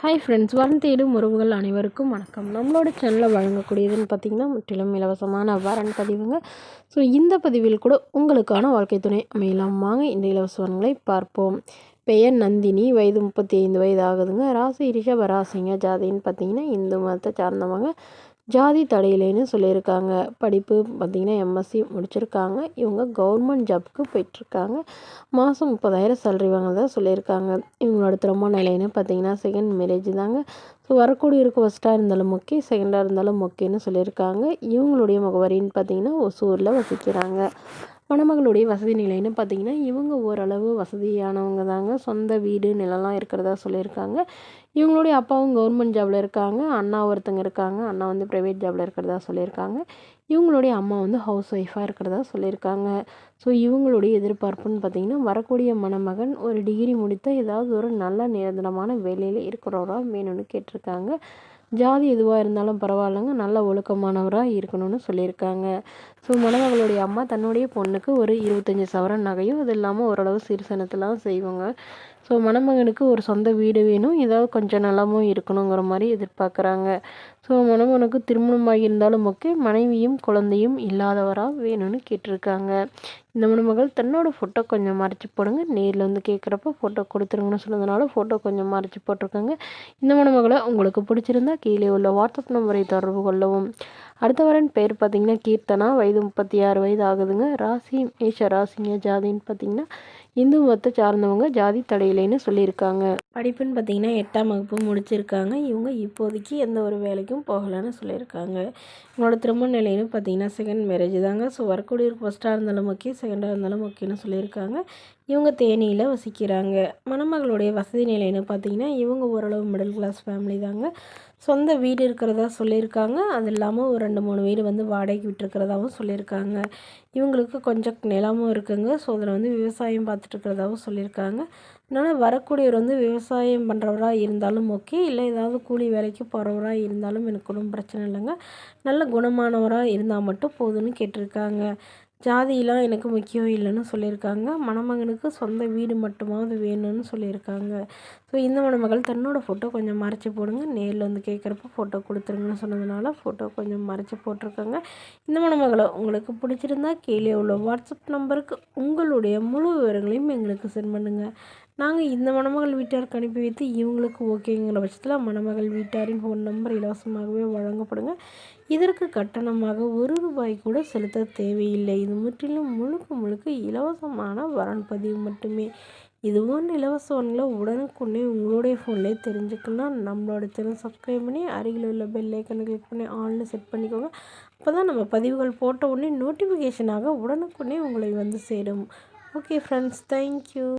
Hi friends, வரன் தேடும் உறவுகள் அனைவருக்கும் வணக்கம். நம்மளோட சேனலில் வழங்கக்கூடியதுன்னு பார்த்திங்கன்னா முற்றிலும் இலவசமான வரன் பதிவுங்க. ஸோ இந்த பதிவில் கூட உங்களுக்கான வாழ்க்கை துணை அமையலாம். வாங்க இந்த இலவச வரன்களை பார்ப்போம். பெயர் நந்தினி, வயது 35 வயது ஆகுதுங்க. ராசி ரிஷப ராசிங்க. ஜாதின்னு பார்த்திங்கன்னா இந்து மதத்தை சார்ந்தவங்க. ஜாதி தடையிலேன்னு சொல்லியிருக்காங்க. படிப்பு பார்த்திங்கன்னா எம்எஸ்சி முடிச்சிருக்காங்க. இவங்க கவர்மெண்ட் ஜாப்க்கு போயிட்டுருக்காங்க. மாதம் 30,000 சேலரி வாங்கினதா சொல்லியிருக்காங்க. இவங்களோட திருமண நிலைன்னு பார்த்திங்கன்னா செகண்ட் மேரேஜ் தாங்க. ஸோ வரக்கூடிய இருக்க ஃபஸ்ட்டாக இருந்தாலும் ஓகே, செகண்டாக இருந்தாலும் ஓகேன்னு சொல்லியிருக்காங்க. இவங்களுடைய முகவரின்னு பார்த்திங்கன்னா ஒசூரில் வசிக்கிறாங்க. மணமகளுடைய வசதி நிலைன்னு பார்த்திங்கன்னா இவங்க ஓரளவு வசதியானவங்க தாங்க. சொந்த வீடு நிலம்லாம் இருக்கிறதா சொல்லியிருக்காங்க. இவங்களுடைய அப்பாவும் கவர்மெண்ட் ஜாபில் இருக்காங்க. அண்ணா ஒருத்தங்க இருக்காங்க. அண்ணா வந்து ப்ரைவேட் ஜாபில் இருக்கிறதா சொல்லியிருக்காங்க. இவங்களுடைய அம்மா வந்து ஹவுஸ் ஒய்ஃபாக இருக்கிறதா சொல்லியிருக்காங்க. ஸோ இவங்களுடைய எதிர்பார்ப்புன்னு பார்த்திங்கன்னா வரக்கூடிய மணமகன் ஒரு டிகிரி முடித்த ஏதாவது ஒரு நல்ல நிரந்தரமான வேலையில் இருக்கிறவரா வேணும்னு கேட்டிருக்காங்க. ஜாதி எதுவாக இருந்தாலும் பரவாயில்லைங்க, நல்ல ஒழுக்கமானவராக இருக்கணும்னு சொல்லியிருக்காங்க. ஸோ மணமகளுடைய அம்மா தன்னுடைய பொண்ணுக்கு ஒரு 25 சவரன் நகையும் அது இல்லாமல் ஓரளவு சீர்சனத்தெல்லாம் செய்வாங்க. ஸோ மணமகனுக்கு ஒரு சொந்த வீடு வேணும், ஏதாவது கொஞ்சம் நலமும் இருக்கணுங்கிற மாதிரி எதிர்பார்க்குறாங்க. ஸோ மணமகனுக்கு திருமணமாகி இருந்தாலும் ஓகே, மனைவியும் குழந்தையும் இல்லாதவராக வேணும்னு கேட்டிருக்காங்க. இந்த மணமகள் தன்னோட ஃபோட்டோ கொஞ்சம் மறைச்சி போடுங்க, நேரில் வந்து கேட்குறப்ப ஃபோட்டோ கொடுத்துருங்கன்னு சொன்னதுனால ஃபோட்டோ கொஞ்சம் மறைச்சி போட்டிருக்காங்க. இந்த மணமகளை உங்களுக்கு பிடிச்சிருந்தா கீழே உள்ள வாட்ஸ்அப் நம்பரை தொடர்பு கொள்ளவும். அடுத்த வரன் பேர் பார்த்திங்கன்னா கீர்த்தனா, வயது 36 வயது ஆகுதுங்க. ராசி மேஷ ராசிங்க. ஜாதின்னு பார்த்திங்கன்னா இந்து மதத்தை சார்ந்தவங்க. ஜாதி தடையிலைன்னு சொல்லியிருக்காங்க. படிப்புன்னு பார்த்திங்கன்னா 8ஆம் வகுப்பு முடிச்சிருக்காங்க. இவங்க இப்போதைக்கு எந்த ஒரு வேலைக்கும் போகலைன்னு சொல்லியிருக்காங்க. இவங்களோட திருமண நிலைன்னு பார்த்திங்கன்னா செகண்ட் மேரேஜ் தாங்க. ஸோ வரக்கூடிய ஃபஸ்ட்டாக இருந்தாலும் ஓகே, செகண்டாக இருந்தாலும் ஓகேன்னு சொல்லியிருக்காங்க. இவங்க தேனியில் வசிக்கிறாங்க. மணமகளுடைய வசதி நிலைன்னு பார்த்திங்கன்னா இவங்க ஓரளவு மிடில் கிளாஸ் ஃபேமிலி தாங்க. சொந்த வீடு இருக்கிறதா சொல்லியிருக்காங்க. அது இல்லாமல் ஒரு 2-3 வீடு வந்து வாடகைக்கு விட்டுருக்கிறதாவும் சொல்லியிருக்காங்க. இவங்களுக்கு கொஞ்சம் நிலமும் இருக்குங்க. ஸோ அதில் வந்து விவசாயம் பார்த்துட்ருக்கிறதாவும் சொல்லியிருக்காங்க. அதனால் வரக்கூடியவர் வந்து விவசாயம் பண்ணுறவராக இருந்தாலும் ஓகே, இல்லை ஏதாவது கூலி வேலைக்கு போகிறவராக இருந்தாலும் எனக்கு ஒன்றும் பிரச்சனை இல்லைங்க. நல்ல குணமானவராக இருந்தால் மட்டும் போதும்னு கேட்டிருக்காங்க. ஜாதியெலாம் எனக்கு முக்கியம் இல்லைன்னு சொல்லியிருக்காங்க. மணமகனுக்கு சொந்த வீடு மட்டுமாவது வேணும்னு சொல்லியிருக்காங்க. ஸோ இந்த மணமகள் தன்னோட ஃபோட்டோ கொஞ்சம் மறைச்சி போடுங்க, நேரில் வந்து கேட்குறப்ப ஃபோட்டோ கொடுத்துருங்கன்னு சொன்னதுனால ஃபோட்டோ கொஞ்சம் மறைச்சி போட்டிருக்காங்க. இந்த மணமகளை உங்களுக்கு பிடிச்சிருந்தா கீழே உள்ள வாட்ஸ்அப் நம்பருக்கு உங்களுடைய முழு விவரங்களையும் எங்களுக்கு சென்ட் பண்ணுங்கள். நாங்கள் இந்த மணமகள் வீட்டாருக்கு அனுப்பி வைத்து இவங்களுக்கு ஓகேங்கிற பட்சத்தில் மணமகள் வீட்டாரின் ஃபோன் நம்பர் இலவசமாகவே வழங்கப்படுங்க. இதற்கு கட்டணமாக ₹1 கூட செலுத்த தேவையில்லை. இது முற்றிலும் முழுக்க இலவசமான வரன் பதிவு மட்டுமே. இது போன்ற இலவச வரன்களை உடனுக்குடனே உங்களுடைய ஃபோன்லேயே தெரிஞ்சுக்கலாம். நம்மளோட சேனல் சப்ஸ்கிரைப் பண்ணி அருகில் உள்ள பெல் ஐக்கனை கிளிக் பண்ணி ஆல்னு செட் பண்ணிக்கோங்க. அப்போ தான் நம்ம பதிவுகள் போட்ட உடனே நோட்டிஃபிகேஷனாக உடனுக்குடனே உங்களை வந்து சேரும். Okay friends, thank you.